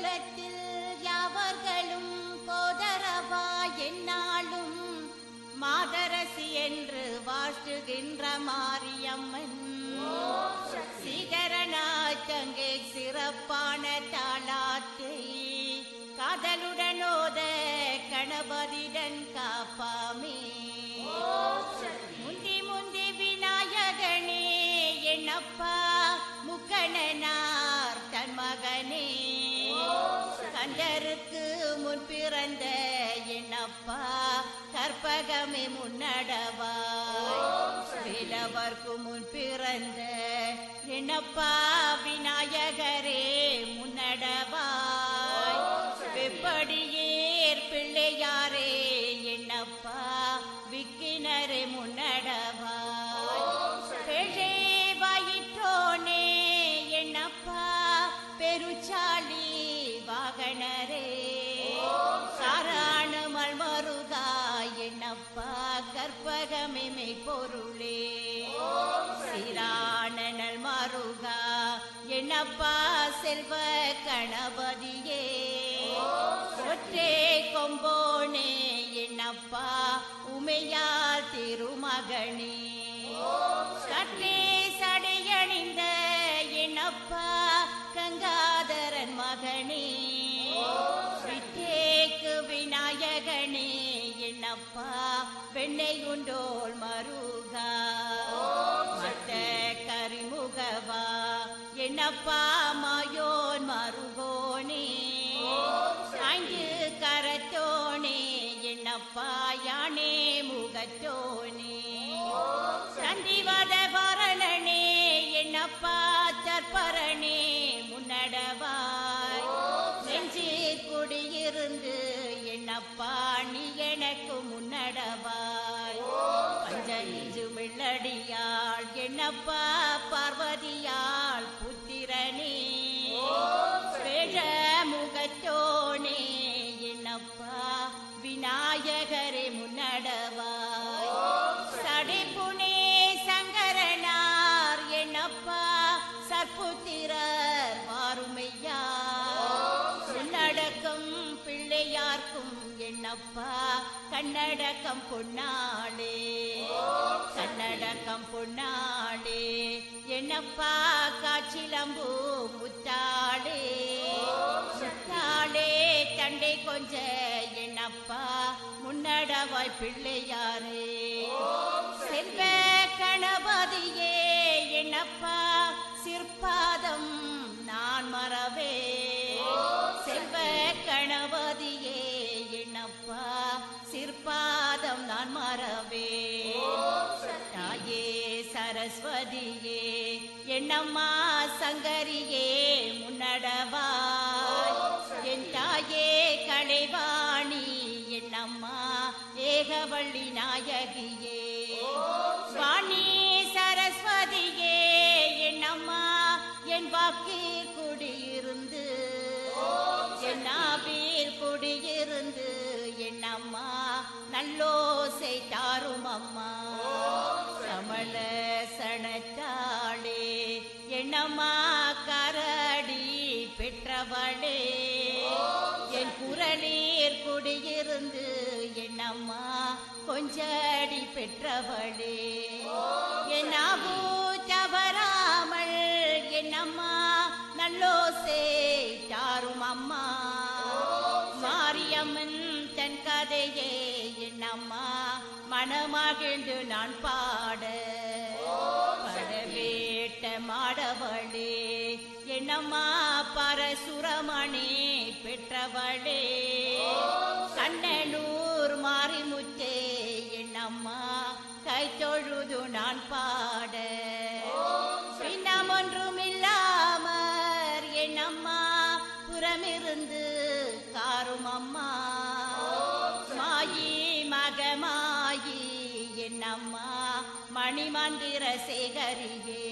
மங்களத்தில் யாவர்களும் கோதரவா என்னாலும் மாதரசி என்று வாழ்த்துகின்ற மாரியம்மன் சீகரநாச்சங்கே சிறப்பான தாளாத்தை காதலுடனோத கணபதிடன் காப்பாமே. முந்தி முந்தி விநாயகனே என்னப்பா முக்கணனார் தன் மகனே கந்தருக்கு முன் பிறந்த என்னப்பா கற்பகமே முன்னடவா வேலவர்க்கு முன் பிறந்த என்னப்பா விநாயகரே முன்னடவா வெப்படியேர் பிள்ளையாரே என்னப்பா விக்கினரே முன்னடவா பெழே வயிற்றோனே என்னப்பா பெருச்சாலி வாகனரே சாராணுமல் மருகா என்னப்பா கற்பகமே பொருளே சீரானல் மருகா என்னப்பா செல்வ கணபதியே ஒற்றே கொம்போனே என்னப்பா உமையால் திருமகனே கட்டே சடையணிந்த என்னப்பா கங்காதரன் மகனே விட்டேக்கு விநாயகனே என்னப்பா வெண்ணை உண்டோல் மருகா மத்த கரிமுகவா என்னப்பா மாயோன் மருகோனே ஐந்து கரத்தோனே என்னப்பா யானே முகத்தோனே சண்டிவத பரணனே என்னப்பா தற்பரணே முன்னடவாய் நெஞ்சில் குடியிருந்து என்னப்பா நீ எனக்கு முன்னடவாய் பஞ்சஞ்சு மில்லடியாள் என்னப்பா பார்வதியாள் புத்திரனே வேழ முகத்தோனே என்னப்பா விநாயகரே முன்னடவாய் சடைப்புனே சங்கரனார் என்னப்பா சற்புத்திரர் வாருமையா முன்னடக்கம் பிள்ளையார்க்கும் என்னப்பா கண்ணடக்கம் பொன்னாளே கண்ணடக்கம் பொன்னாளே என்னப்பா காட்சிலம்பு முத்தாளே முத்தாளே தண்டை கொஞ்ச என்னப்பா முன்னடவாய் பிள்ளையாரே செல்வ கணபதியே என்னப்பா சிற்பாதம் நான் மறவே செல்வ கணபதியே என்னப்பா சிற்பாதம் நான் மறவே தாயே சரஸ்வதியே என்னம்மா சங்கரியே முன்னடவாய் என் தாயே கலைவாணி என்னம்மா ஏகவள்ளி நாயகியே வாணி சரஸ்வதியே என்னம்மா என் வாக்கில் குடியிருந்து என் நாவில் குடியிருந்து என்னம்மா நல்லோசை தாரும் அம்மா சமல சனத்தாளே என்னம்மா கரடி பெற்றவளே என் குரலீர் குடியிருந்து என்னம்மா கொஞ்சடி பெற்றவளே என் நாவு தவறாமல் என்னம்மா நல்லோசே தாரும் அம்மா மாரியம்மன் தன் கதையே என்னம்மா மனமகிழ்ந்து நான் பாட படவேட்ட மாடவளே என்னம்மா பரசுரமணி பெற்றவளே கண்ணனூர் மாரிமுத்தே என்னம்மா கை தொழுது நான் பாட பின்னமொன்றும் இல்லாமற் என்னம்மா புறமிருந்து காரும் அம்மா மாயி மகமாயி என்னம்மா மணிமந்திர சேகரியே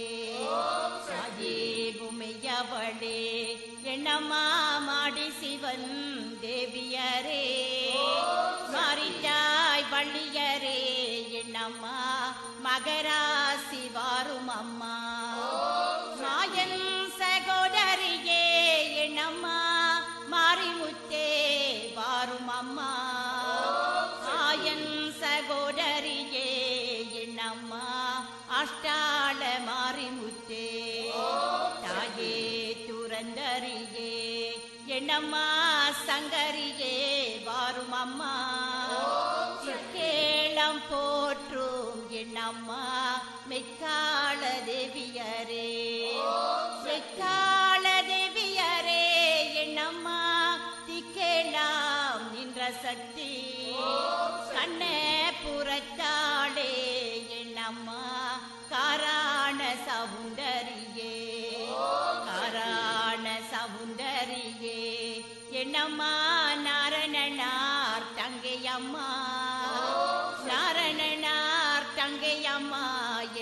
சாயே பூமையவளே என்னம்மா மாடி சிவன் தேவியரே மாரிட்டாய் வள்ளியரே என்னம்மா மகராசி வாரும் அம்மா மாயன் சகோதரியே என்னம்மா புரந்தரியே என்னம்மா சங்கரியே வாரும் அம்மா கேளம் போற்றும் என்னம்மா மெக்காள தேவியரே மெக்காள தேவியரே என்னம்மா திக்கேலாம் நின்ற சக்தி கண்ண புறத்தாளே என்னம்மா காராண சவுந்தரியே காராண சவுந்தரியே என்னம்மா நாரணனார் தங்கையம்மா நாரணனார் தங்கையம்மா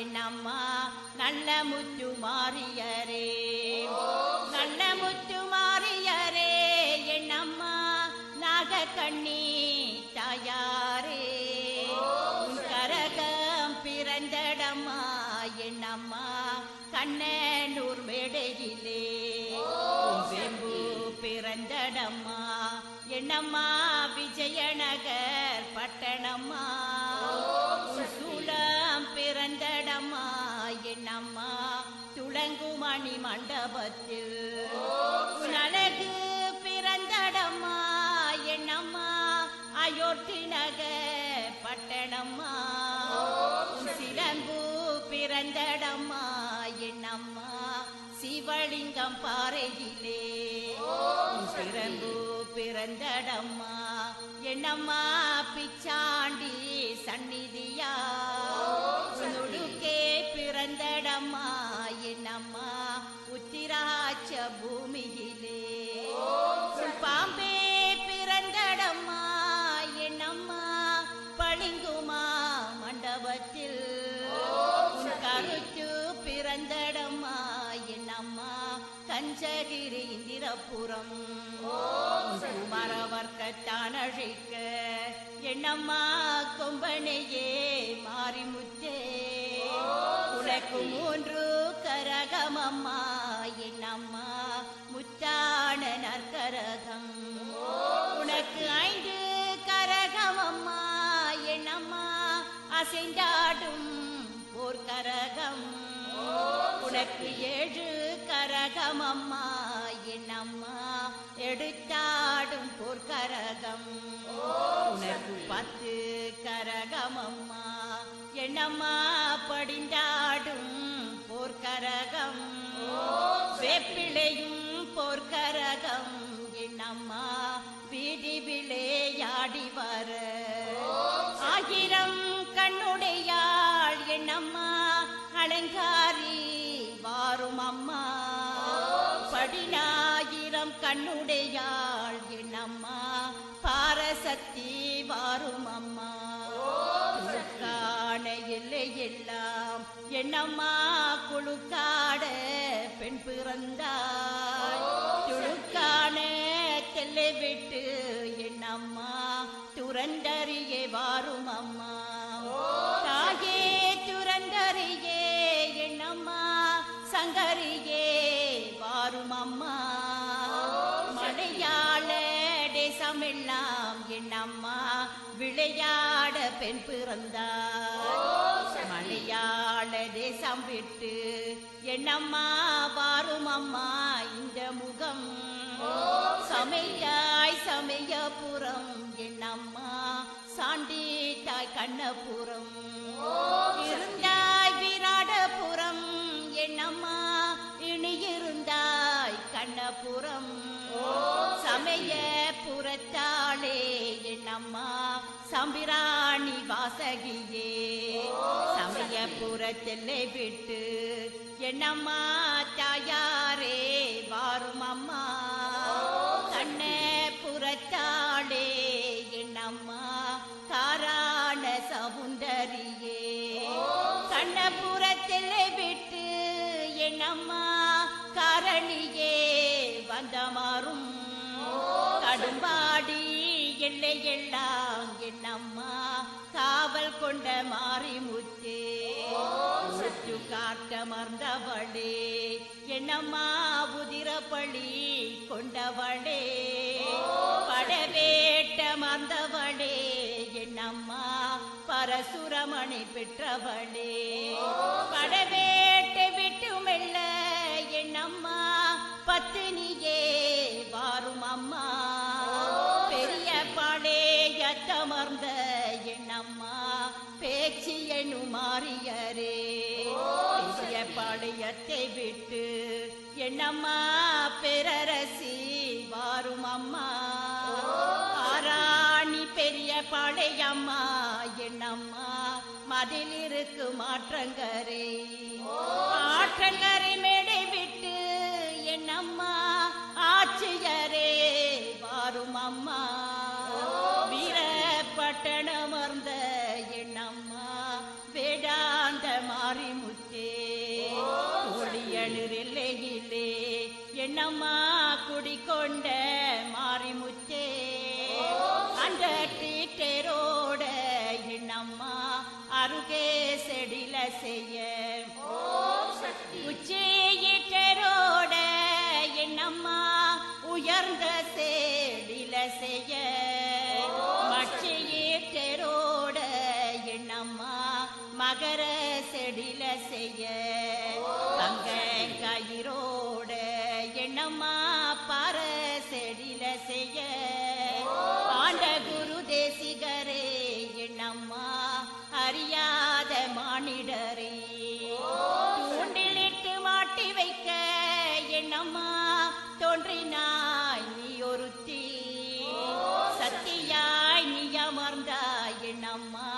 என்னம்மா நல்ல முத்து மாரியரே நல்ல முத்து மாரியரே என்னம்மா நாகக்கண்ணி தாயாரே உன் கரகம் பிறந்தடம்மா என்னம்மா கண்ணனூர் மேடையிலே வெம்பு பிறந்தடம்மா என்னம்மா விஜயநகர் பட்டணம்மா சூலம் பிறந்தடம்மா என்னம்மா துளங்குமணி மண்டபத்தில் அழகு பிறந்தடம்மா என்னம்மா அயோத்தி நகர் பட்டணம்மா சிலங்கு பிறந்தடம்மா என்னம்மா சிவலிங்கம் பாறையிலே சிறம்பு பிறந்தடம்மா என்னம்மா பிச்சாண்டி சந்நிதியா நுடுக்கே பிறந்தடம்மா என்னம்மா உத்திராட்ச பூமியிலே பாம்பே பிறந்தடம்மா என்னம்மா பளிங்குமா மண்டபத்தில் கருத்து பிறந்தடம்மா என்னம்மா கஞ்சகிரி இந்திரபுரம் மரவர்க்கத்தான் அழைக்க என்னம்மா கொம்பனையே மாரிமுத்தே உனக்கு 3 கரகமம்மா என்னம்மா முத்தான நற்கரகம் உனக்கு 5 கரகமம்மா என்னம்மா அசைந்தாடும் போர்க்கரகம் உனக்கு 7 கரகமம்மா என்னம்மா எடுத்தாடும் போர்க்கரகம் உனக்கு 10 கரகமம்மா என்னம்மா படிந்தாடும் போர்க்கரகம் வேப்பிலையும் போர்க்கரகம் என்னம்மா வீதி விளையாடி வர 1000 கண்ணுடையாள் என்னம்மா அலங்காரி வாரும் அம்மா 14000 கண்ணுடையாள் என்னம்மா பாரசக்தி வாரும் அம்மா காண எல்லை எல்லாம் என்னம்மா குழுக்காட பெண் பிறந்தாள் துளுக்கான தெல்லை விட்டு என்னம்மா துரந்தரியே வாரும் அம்மா தாயே துரந்தரியே என்னம்மா சங்கரியே வாரும் அம்மா மலையாள தேசமெல்லாம் என்னம்மா விளையாட பெண் பிறந்தாள் மலையாள தேசம் விட்டு என்னம்மா வாரும் அம்மா இந்த முகம் சமையாய் சமயபுரம் என்னம்மா சாண்டி தாய் கண்ணபுரம் இருந்தாய் விராடபுரம் என்னம்மா இனி இருந்தாய் கண்ணபுரம் சமய புறத்தாளே என்னம்மா சம்பிராணி வாசகியே சமயபுரத்திலே விட்டு என்னம்மா தாயாரே வாரும் அம்மா கண்ண புறத்தாளே என்னம்மா காராண சவுந்தரியே கண்ணபுரத்திலே விட்டு என்னம்மா காரணியே வந்தமாறும் கடும்பாடி எல்லையெல்லாம் என்னம்மா காவல் கொண்ட மாரிமுத்தே சுற்று காட்டமர்ந்தவளே என்னம்மா உதிரப்பள்ளி கொண்டவளே படவேட்டமர்ந்தவளே என்னம்மா பரசுரமணி பெற்றவளே படவேட்டை விட்டு மெல்ல என்னம்மா பத்தினி என்னம்மா பேரரசி வாரும் அம்மா ஆராணி பெரிய பாளையம்மா என்னம்மா மதில் இருக்கு மாற்றங்கரை ஆற்றங்கரை மேடை விட்டு என்னம்மா ஆட்சியரே வாரும் அம்மா வீரப்பட்டணம் அமர்ந்த என்னம்மா வேடாந்த மாரிமுத்தே ஒளியலிலே என்னம்மா குடிக்கொண்ட மாரிமுத்தே அந்த டீட்டரோட என்னம்மா அருகே செடில செய்ய உச்சியிட்டரோட என்னம்மா உயர்ந்த செடில செய்ய மச்சியிட்டரோட என்னம்மா மகர செடில செய்ய அங்க கயிரோட என்னம்மா பர செடில செய்ய ஆண்ட குரு தேசிகரே என்னம்மா அறியாத மானிடரே தூண்டிலிட்டு மாட்டி வைக்க என்னம்மா தோன்றினாய் நீ ஒருத்தி சத்தியாய் நீ அமர்ந்தாய் என்னம்மா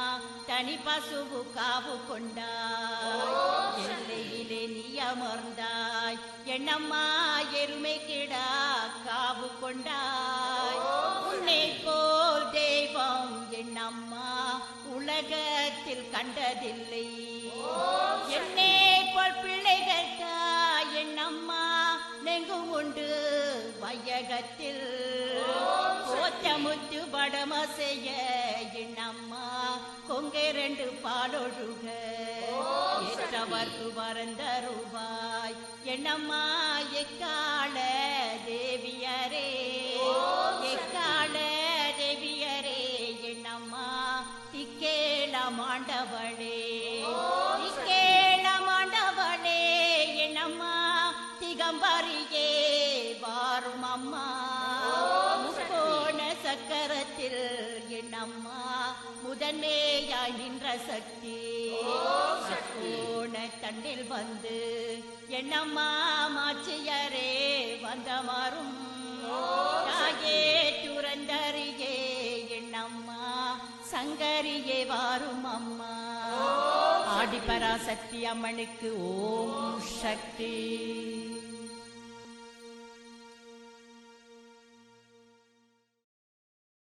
தனி பசுவு காவு கொண்டாய் எல்லையிலே நீ அமர்ந்தாய் என்னம்மா எருமை கிடா காவு கொண்டாய் உன்னை போல் தெய்வம் என்னம்மா உலகத்தில் கண்டதில்லை என்னை போல் பிள்ளைகள் என்னம்மா நெங்கும் உண்டு வையகத்தில் கோத்தமுத்து படம செய்ய என்னம்மா கொங்கை ரெண்டு பாலொழுக ஏற்றவர்க்கு வரந்தருவாய் என்னம்மா எக்கால தேவியரே எக்கால தேவியரே என்னம்மா திக்கேல மாண்டவளே திக்கேல மாண்டவளே என்னம்மா திகம்பரியே வாரும் அம்மா முக்கோண சக்கரத்தில் என்னம்மா முதன்மையாய் நின்ற சக்தி கோண தண்டில் வந்து என்னம்மா மாச்சியரே வந்தமாறும் தாயே துறந்தரியே என்னம்மா சங்கரியே வாரும் அம்மா ஆடிப்பராசக்தி அம்மனுக்கு ஓம் சக்தி.